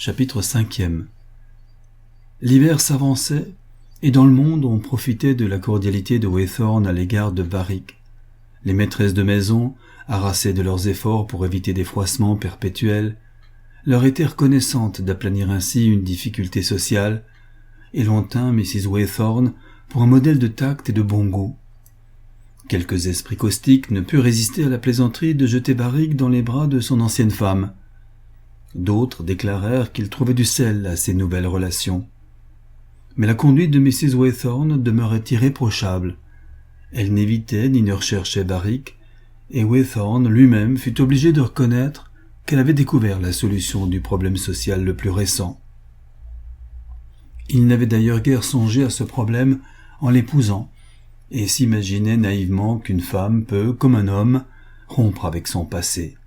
Chapitre 5e. L'hiver s'avançait, et dans le monde on profitait de la cordialité de Waythorn à l'égard de Varick. Les maîtresses de maison, harassées de leurs efforts pour éviter des froissements perpétuels, leur étaient reconnaissantes d'aplanir ainsi une difficulté sociale, et l'on tint Mrs. Waythorn pour un modèle de tact et de bon goût. Quelques esprits caustiques ne purent résister à la plaisanterie de jeter Varick dans les bras de son ancienne femme. D'autres déclarèrent qu'ils trouvaient du sel à ces nouvelles relations. Mais la conduite de Mrs. Waythorn demeurait irréprochable. Elle n'évitait ni ne recherchait Varick, et Waythorn lui-même fut obligé de reconnaître qu'elle avait découvert la solution du problème social le plus récent. Il n'avait d'ailleurs guère songé à ce problème en l'épousant, et s'imaginait naïvement qu'une femme peut, comme un homme, rompre avec son passé.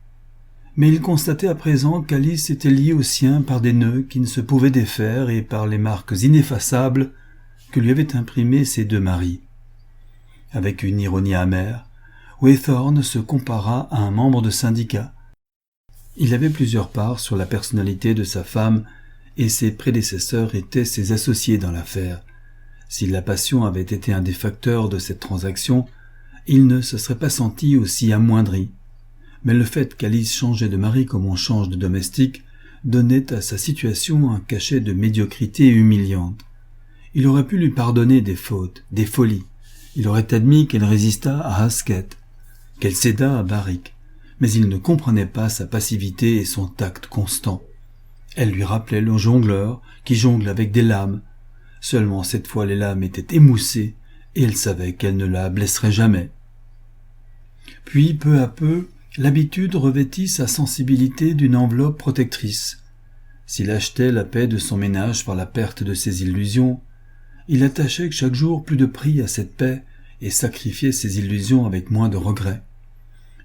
Mais il constatait à présent qu'Alice était liée au sien par des nœuds qui ne se pouvaient défaire et par les marques ineffaçables que lui avaient imprimées ses deux maris. Avec une ironie amère, Waythorn se compara à un membre de syndicat. Il avait plusieurs parts sur la personnalité de sa femme et ses prédécesseurs étaient ses associés dans l'affaire. Si la passion avait été un des facteurs de cette transaction, il ne se serait pas senti aussi amoindri. Mais le fait qu'Alice changeait de mari comme on change de domestique donnait à sa situation un cachet de médiocrité humiliante. Il aurait pu lui pardonner des fautes, des folies. Il aurait admis qu'elle résistât à Haskett, qu'elle cédât à Varick, mais il ne comprenait pas sa passivité et son tact constant. Elle lui rappelait le jongleur qui jongle avec des lames. Seulement cette fois les lames étaient émoussées et elle savait qu'elle ne la blesserait jamais. Puis, peu à peu, l'habitude revêtit sa sensibilité d'une enveloppe protectrice. S'il achetait la paix de son ménage par la perte de ses illusions, il attachait chaque jour plus de prix à cette paix et sacrifiait ses illusions avec moins de regrets.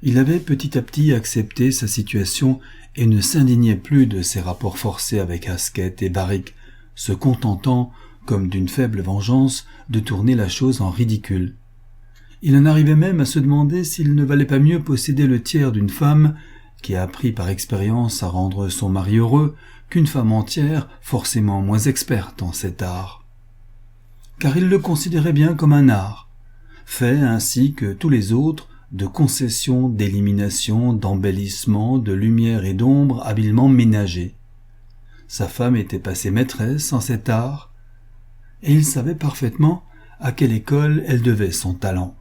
Il avait petit à petit accepté sa situation et ne s'indignait plus de ses rapports forcés avec Haskett et Varick, se contentant, comme d'une faible vengeance, de tourner la chose en ridicule. Il en arrivait même à se demander s'il ne valait pas mieux posséder le tiers d'une femme qui a appris par expérience à rendre son mari heureux qu'une femme entière forcément moins experte en cet art. Car il le considérait bien comme un art, fait ainsi que tous les autres, de concession, d'élimination, d'embellissement, de lumière et d'ombre habilement ménagés. Sa femme était passée maîtresse en cet art, et il savait parfaitement à quelle école elle devait son talent.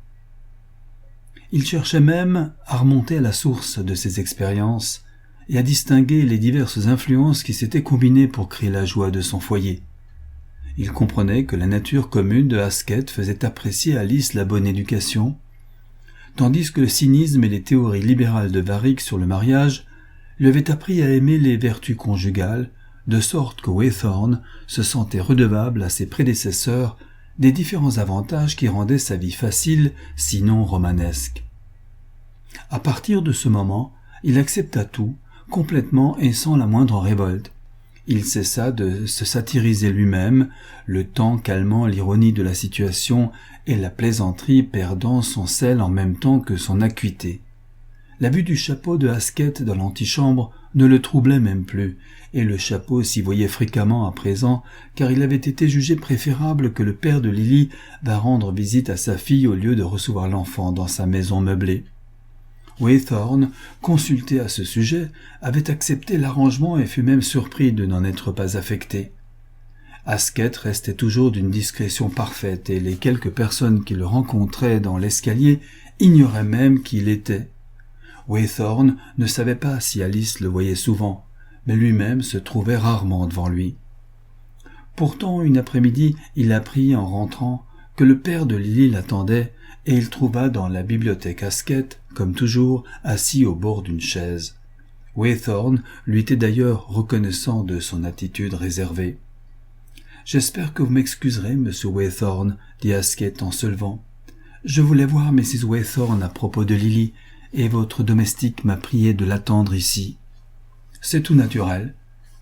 Il cherchait même à remonter à la source de ses expériences et à distinguer les diverses influences qui s'étaient combinées pour créer la joie de son foyer. Il comprenait que la nature commune de Haskett faisait apprécier à Alice la bonne éducation, tandis que le cynisme et les théories libérales de Varick sur le mariage lui avaient appris à aimer les vertus conjugales, de sorte que Waythorn se sentait redevable à ses prédécesseurs des différents avantages qui rendaient sa vie facile, sinon romanesque. À partir de ce moment, il accepta tout, complètement et sans la moindre révolte. Il cessa de se satiriser lui-même, le temps calmant l'ironie de la situation et la plaisanterie perdant son sel en même temps que son acuité. La vue du chapeau de Haskett dans l'antichambre ne le troublait même plus, et le chapeau s'y voyait fréquemment à présent, car il avait été jugé préférable que le père de Lily vînt rendre visite à sa fille au lieu de recevoir l'enfant dans sa maison meublée. Waythorn, consulté à ce sujet, avait accepté l'arrangement et fut même surpris de n'en être pas affecté. Haskett restait toujours d'une discrétion parfaite, et les quelques personnes qui le rencontraient dans l'escalier ignoraient même qui il était. Waythorn ne savait pas si Alice le voyait souvent, mais lui-même se trouvait rarement devant lui. Pourtant, une après-midi, il apprit en rentrant que le père de Lily l'attendait, et il trouva dans la bibliothèque Haskett, comme toujours, assis au bord d'une chaise. Waythorn lui était d'ailleurs reconnaissant de son attitude réservée. « J'espère que vous m'excuserez, monsieur Waythorn, dit Haskett en se levant. Je voulais voir Mrs. Waythorn à propos de Lily, et votre domestique m'a prié de l'attendre ici. »« C'est tout naturel, »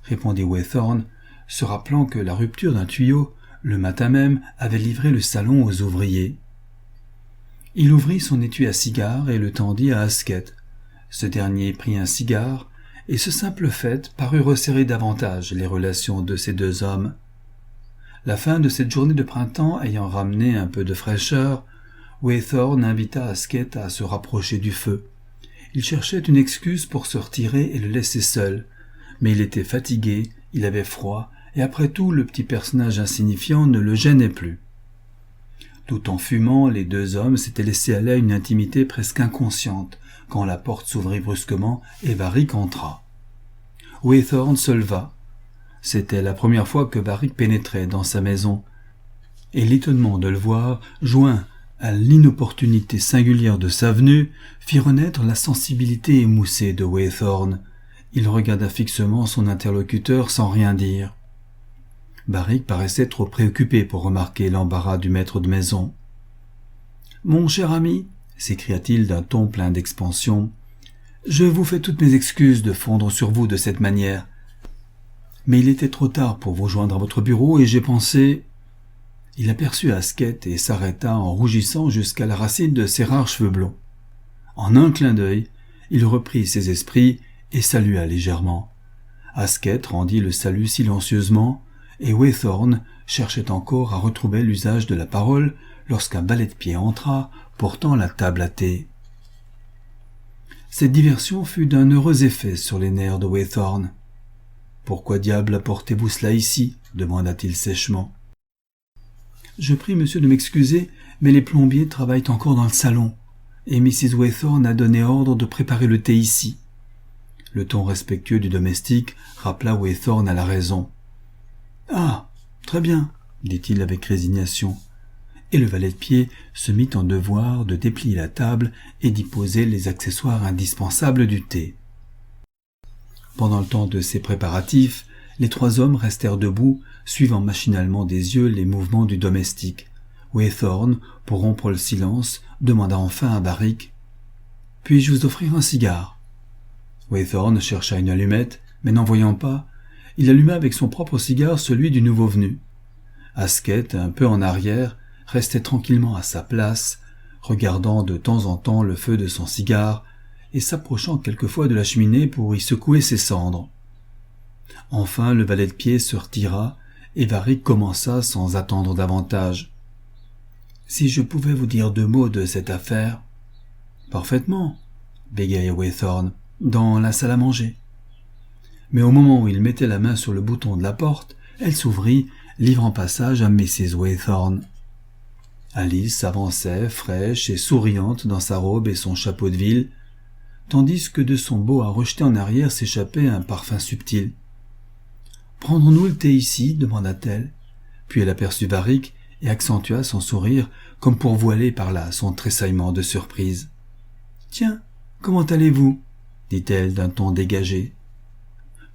répondit Waythorn, se rappelant que la rupture d'un tuyau, le matin même, avait livré le salon aux ouvriers. Il ouvrit son étui à cigares et le tendit à Haskett. Ce dernier prit un cigare et ce simple fait parut resserrer davantage les relations de ces deux hommes. La fin de cette journée de printemps ayant ramené un peu de fraîcheur, Waythorn invita Asquith à se rapprocher du feu. Il cherchait une excuse pour se retirer et le laisser seul, mais il était fatigué, il avait froid, et après tout le petit personnage insignifiant ne le gênait plus. Tout en fumant, les deux hommes s'étaient laissés aller à une intimité presque inconsciente, quand la porte s'ouvrit brusquement et Varric entra. Waythorn se leva. C'était la première fois que Varric pénétrait dans sa maison, et l'étonnement de le voir, joint à l'inopportunité singulière de sa venue, fit renaître la sensibilité émoussée de Waythorn. Il regarda fixement son interlocuteur sans rien dire. Varric paraissait trop préoccupé pour remarquer l'embarras du maître de maison. « Mon cher ami, » s'écria-t-il d'un ton plein d'expansion, « je vous fais toutes mes excuses de fondre sur vous de cette manière. Mais il était trop tard pour vous joindre à votre bureau et j'ai pensé... » Il aperçut Asquith et s'arrêta en rougissant jusqu'à la racine de ses rares cheveux blonds. En un clin d'œil, il reprit ses esprits et salua légèrement. Asquith rendit le salut silencieusement, et Waythorn cherchait encore à retrouver l'usage de la parole lorsqu'un valet de pied entra, portant la table à thé. Cette diversion fut d'un heureux effet sur les nerfs de Waythorn. « Pourquoi diable apportez-vous cela ici » demanda-t-il sèchement. « Je prie monsieur de m'excuser, mais les plombiers travaillent encore dans le salon, et Mrs. Waythorn a donné ordre de préparer le thé ici. » Le ton respectueux du domestique rappela Waythorn à la raison. « Ah, très bien, » dit-il avec résignation, et le valet de pied se mit en devoir de déplier la table et d'y poser les accessoires indispensables du thé. Pendant le temps de ces préparatifs, les trois hommes restèrent debout, suivant machinalement des yeux les mouvements du domestique. Waythorn, pour rompre le silence, demanda enfin à Varric « Puis-je vous offrir un cigare ?» Waythorn chercha une allumette, mais n'en voyant pas, il alluma avec son propre cigare celui du nouveau venu. Asquith, un peu en arrière, restait tranquillement à sa place, regardant de temps en temps le feu de son cigare et s'approchant quelquefois de la cheminée pour y secouer ses cendres. Enfin le valet de pied se retira et Varric commença sans attendre davantage. « Si je pouvais vous dire deux mots de cette affaire... »« Parfaitement, » bégaya Waythorn, « dans la salle à manger. » Mais au moment où il mettait la main sur le bouton de la porte, elle s'ouvrit, livrant passage à Mrs. Waythorn. Alice s'avançait, fraîche et souriante dans sa robe et son chapeau de ville, tandis que de son beau à rejeter en arrière s'échappait un parfum subtil. « Prendrons-nous le thé ici » demanda-t-elle. Puis elle aperçut Varric et accentua son sourire comme pour voiler par là son tressaillement de surprise. « Tiens, comment allez-vous » dit-elle d'un ton dégagé.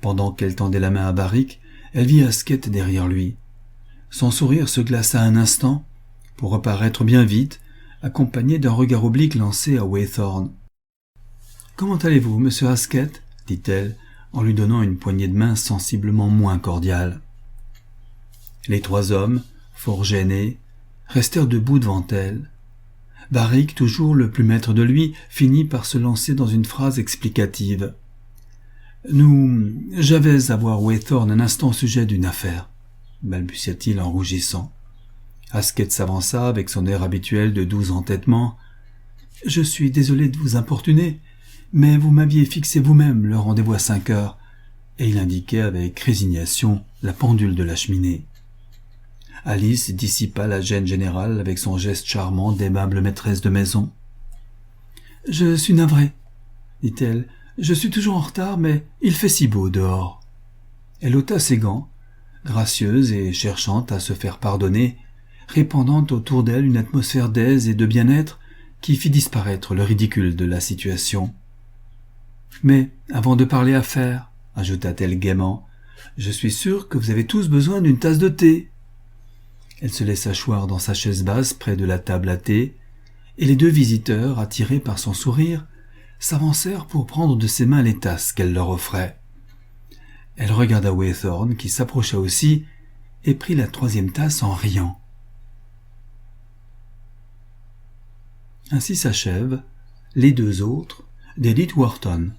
Pendant qu'elle tendait la main à Varric, elle vit Asquith derrière lui. Son sourire se glaça un instant, pour reparaître bien vite, accompagné d'un regard oblique lancé à Waythorn. « Comment allez-vous, monsieur Asquith » dit-elle, en lui donnant une poignée de main sensiblement moins cordiale. Les trois hommes, fort gênés, restèrent debout devant elle. Varric, toujours le plus maître de lui, finit par se lancer dans une phrase explicative. « J'avais à voir Waythorn un instant au sujet d'une affaire, » balbutia-t-il en rougissant. Asquith s'avança avec son air habituel de doux entêtement. « Je suis désolé de vous importuner, mais vous m'aviez fixé vous-même le rendez-vous à 5 heures, » et il indiquait avec résignation la pendule de la cheminée. Alice dissipa la gêne générale avec son geste charmant d'aimable maîtresse de maison. « Je suis navrée, » dit-elle. « Je suis toujours en retard, mais il fait si beau dehors. » Elle ôta ses gants, gracieuse et cherchant à se faire pardonner, répandant autour d'elle une atmosphère d'aise et de bien-être qui fit disparaître le ridicule de la situation. « Mais, avant de parler affaires, » ajouta-t-elle gaiement, « je suis sûre que vous avez tous besoin d'une tasse de thé. » Elle se laissa choir dans sa chaise basse près de la table à thé, et les deux visiteurs, attirés par son sourire, s'avancèrent pour prendre de ses mains les tasses qu'elle leur offrait. Elle regarda Waythorn, qui s'approcha aussi, et prit la troisième tasse en riant. Ainsi s'achève Les deux autres d'Edith Wharton.